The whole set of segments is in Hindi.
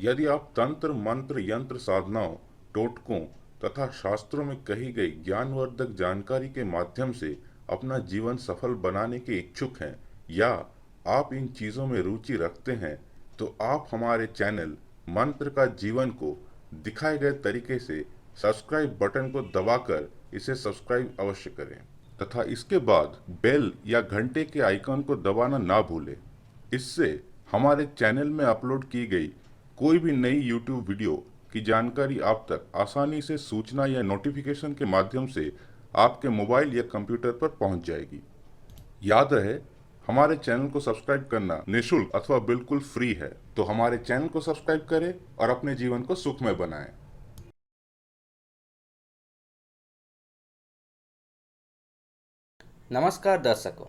यदि आप तंत्र मंत्र यंत्र साधनाओं, टोटकों तथा शास्त्रों में कही गई ज्ञानवर्धक जानकारी के माध्यम से अपना जीवन सफल बनाने के इच्छुक हैं या आप इन चीजों में रुचि रखते हैं, तो आप हमारे चैनल मंत्र का जीवन को दिखाए गए तरीके से सब्सक्राइब बटन को दबाकर इसे सब्सक्राइब अवश्य करें तथा इसके बाद बेल या घंटे के आइकन को दबाना ना भूलें। इससे हमारे चैनल में अपलोड की गई कोई भी नई यूट्यूब वीडियो की जानकारी आप तक आसानी से सूचना या नोटिफिकेशन के माध्यम से आपके मोबाइल या कंप्यूटर पर पहुंच जाएगी। याद रहे, हमारे चैनल को सब्सक्राइब करना निःशुल्क अथवा बिल्कुल फ्री है, तो हमारे चैनल को सब्सक्राइब करें और अपने जीवन को सुखमय बनाएं। नमस्कार दर्शकों,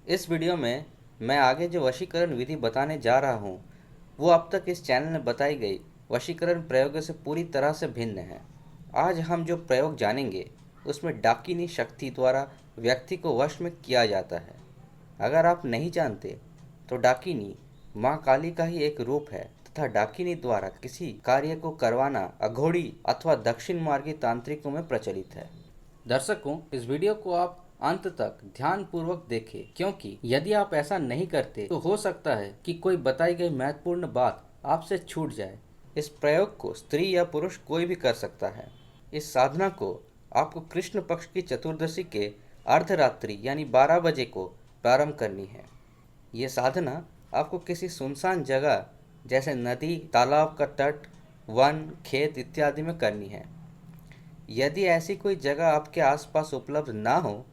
इस वीडियो में मैं आगे जो वशीकरण विधि बताने जा रहा हूँ वो अब तक इस चैनल में बताई गई वशीकरण प्रयोगों से पूरी तरह से भिन्न है। आज हम जो प्रयोग जानेंगे उसमें डाकिनी शक्ति द्वारा व्यक्ति को वश में किया जाता है। अगर आप नहीं जानते तो डाकिनी माँ काली का ही एक रूप है तथा डाकिनी द्वारा किसी कार्य को करवाना अघोड़ी अथवा दक्षिण मार्गी तांत्रिकों में प्रचलित है। दर्शकों, इस वीडियो को आप अंत तक ध्यान पूर्वक देखें, क्योंकि यदि आप ऐसा नहीं करते तो हो सकता है कि कोई बताई गई महत्वपूर्ण बात आपसे छूट जाए। इस प्रयोग को स्त्री या पुरुष कोई भी कर सकता है। इस साधना को आपको कृष्ण पक्ष की चतुर्दशी के अर्धरात्रि यानी 12 बजे को प्रारंभ करनी है। ये साधना आपको किसी सुनसान जगह जैसे नदी, तालाब का तट, वन, खेत इत्यादि में करनी है। यदि ऐसी कोई जगह आपके आसपास उपलब्ध ना हो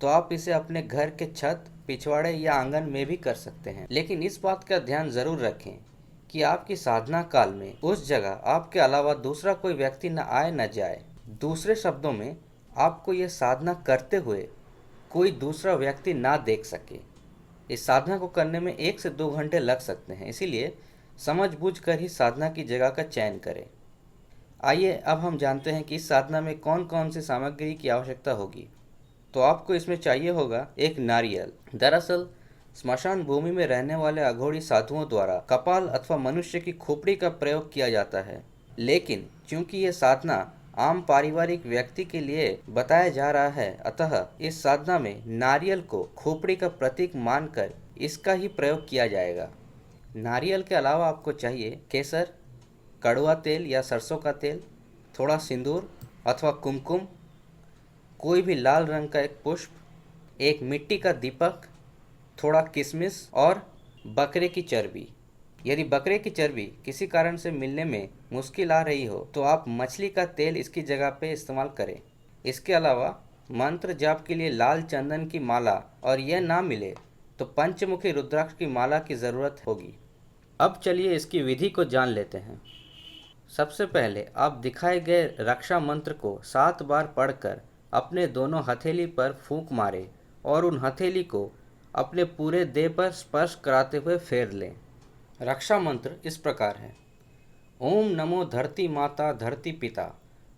तो आप इसे अपने घर के छत, पिछवाड़े या आंगन में भी कर सकते हैं। लेकिन इस बात का ध्यान जरूर रखें कि आपकी साधना काल में उस जगह आपके अलावा दूसरा कोई व्यक्ति न आए न जाए। दूसरे शब्दों में, आपको यह साधना करते हुए कोई दूसरा व्यक्ति ना देख सके। इस साधना को करने में 1 से 2 घंटे लग सकते हैं, इसीलिए समझबूझ कर ही साधना की जगह का चयन करें। आइए अब हम जानते हैं कि इस साधना में कौन कौन सी सामग्री की आवश्यकता होगी। तो आपको इसमें चाहिए होगा एक नारियल। दरअसल स्मशान भूमि में रहने वाले अघोरी साधुओं द्वारा कपाल अथवा मनुष्य की खोपड़ी का प्रयोग किया जाता है, लेकिन चूंकि ये साधना आम पारिवारिक व्यक्ति के लिए बताया जा रहा है, अतः इस साधना में नारियल को खोपड़ी का प्रतीक मानकर इसका ही प्रयोग किया जाएगा। नारियल के अलावा आपको चाहिए केसर, कड़वा तेल या सरसों का तेल, थोड़ा सिंदूर अथवा कुमकुम, कोई भी लाल रंग का एक पुष्प, एक मिट्टी का दीपक, थोड़ा किशमिश और बकरे की चर्बी। यदि बकरे की चर्बी किसी कारण से मिलने में मुश्किल आ रही हो तो आप मछली का तेल इसकी जगह पे इस्तेमाल करें। इसके अलावा मंत्र जाप के लिए लाल चंदन की माला, और यह ना मिले तो पंचमुखी रुद्राक्ष की माला की ज़रूरत होगी। अब चलिए इसकी विधि को जान लेते हैं। सबसे पहले आप दिखाए गए रक्षा मंत्र को 7 बार पढ़कर अपने दोनों हथेली पर फूंक मारें और उन हथेली को अपने पूरे देह पर स्पर्श कराते हुए फेर लें। रक्षा मंत्र इस प्रकार है: ओम नमो धरती माता धरती पिता,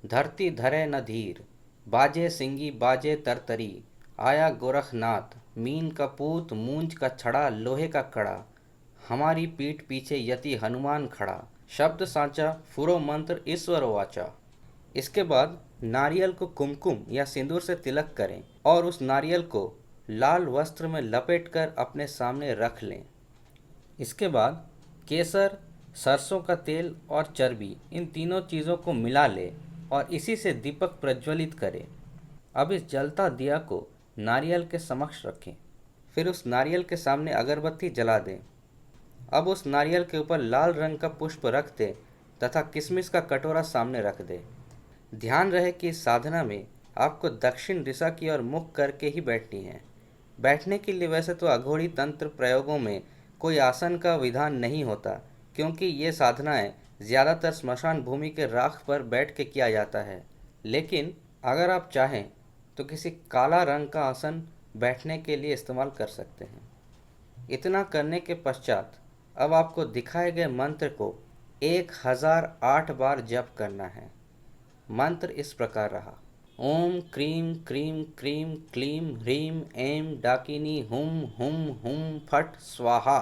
धरती धरे न धीर, बाजे सिंगी बाजे तरतरी, आया गोरखनाथ, मीन का पूत मूंज का छड़ा लोहे का कड़ा, हमारी पीठ पीछे यति हनुमान खड़ा, शब्द सांचा फुरो मंत्र ईश्वर वाचा। इसके बाद नारियल को कुमकुम या सिंदूर से तिलक करें और उस नारियल को लाल वस्त्र में लपेटकर अपने सामने रख लें। इसके बाद केसर, सरसों का तेल और चर्बी, इन तीनों चीज़ों को मिला लें और इसी से दीपक प्रज्वलित करें। अब इस जलता दिया को नारियल के समक्ष रखें। फिर उस नारियल के सामने अगरबत्ती जला दें। अब उस नारियल के ऊपर लाल रंग का पुष्प रख दें तथा किशमिश का कटोरा सामने रख दें। ध्यान रहे कि इस साधना में आपको दक्षिण दिशा की ओर मुख करके ही बैठनी है। बैठने के लिए वैसे तो अघोरी तंत्र प्रयोगों में कोई आसन का विधान नहीं होता, क्योंकि ये साधनाएं ज़्यादातर स्मशान भूमि के राख पर बैठ के किया जाता है। लेकिन अगर आप चाहें तो किसी काला रंग का आसन बैठने के लिए इस्तेमाल कर सकते हैं। इतना करने के पश्चात अब आपको दिखाए गए मंत्र को 1008 बार जप करना है। मंत्र इस प्रकार रहा: ओम क्रीम क्रीम क्रीम क्लीम ह्रीम ऐं डाकिनी हुम हुम हुम फट स्वाहा।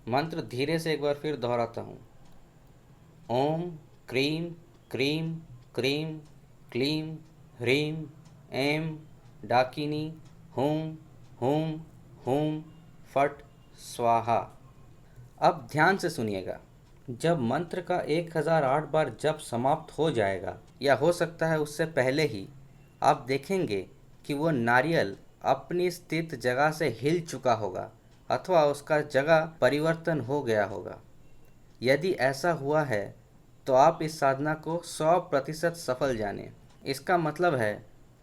मंत्र धीरे से एक बार फिर दोहराता हूँ: ओम क्रीं क्रीं क्रीं क्लीं ह्रीं ऐं डाकिनी हूं हूं हूं फट स्वाहा। अब ध्यान से सुनिएगा। जब मंत्र का 1008 बार जप समाप्त हो जाएगा, या हो सकता है उससे पहले ही, आप देखेंगे कि वो नारियल अपनी स्थित जगह से हिल चुका होगा अथवा उसका जगह परिवर्तन हो गया होगा। यदि ऐसा हुआ है तो आप इस साधना को 100% सफल जानें। इसका मतलब है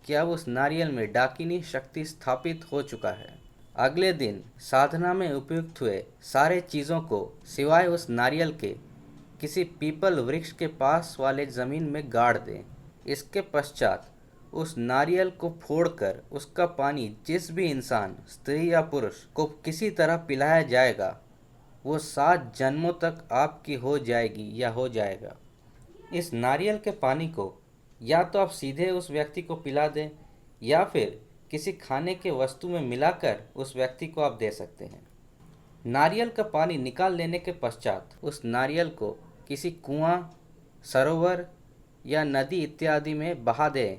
कि अब उस नारियल में डाकिनी शक्ति स्थापित हो चुका है। अगले दिन साधना में उपयुक्त हुए सारे चीज़ों को सिवाय उस नारियल के किसी पीपल वृक्ष के पास वाले ज़मीन में गाड़ दें। इसके पश्चात उस नारियल को फोड़कर उसका पानी जिस भी इंसान, स्त्री या पुरुष को किसी तरह पिलाया जाएगा, वो 7 जन्मों तक आपकी हो जाएगी या हो जाएगा। इस नारियल के पानी को या तो आप सीधे उस व्यक्ति को पिला दें या फिर किसी खाने के वस्तु में मिलाकर उस व्यक्ति को आप दे सकते हैं। नारियल का पानी निकाल लेने के पश्चात उस नारियल को किसी कुआं, सरोवर या नदी इत्यादि में बहा दें,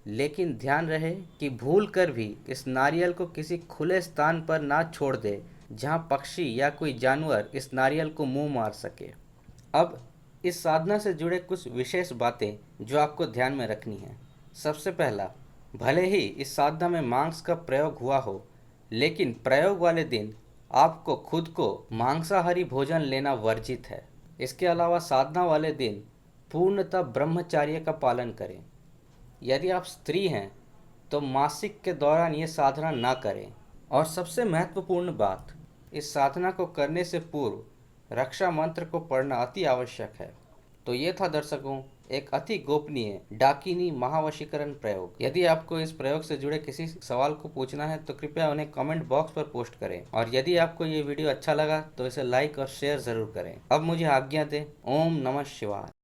लेकिन ध्यान रहे कि भूल कर भी इस नारियल को किसी खुले स्थान पर ना छोड़ दे जहां पक्षी या कोई जानवर इस नारियल को मुंह मार सके। अब इस साधना से जुड़े कुछ विशेष बातें जो आपको ध्यान में रखनी है। सबसे पहला, भले ही इस साधना में मांस का प्रयोग हुआ हो, लेकिन प्रयोग वाले दिन आपको खुद को मांसाहारी भोजन लेना वर्जित है। इसके अलावा साधना वाले दिन पूर्णतः ब्रह्मचर्य का पालन करें। यदि आप स्त्री हैं तो मासिक के दौरान ये साधना ना करें। और सबसे महत्वपूर्ण बात, इस साधना को करने से पूर्व रक्षा मंत्र को पढ़ना अति आवश्यक है। तो ये था दर्शकों एक अति गोपनीय डाकिनी महावशीकरण प्रयोग। यदि आपको इस प्रयोग से जुड़े किसी सवाल को पूछना है तो कृपया उन्हें कमेंट बॉक्स पर पोस्ट करें। और यदि आपको ये वीडियो अच्छा लगा तो इसे लाइक और शेयर ज़रूर करें। अब मुझे आज्ञा दें। ओम नमः शिवाय।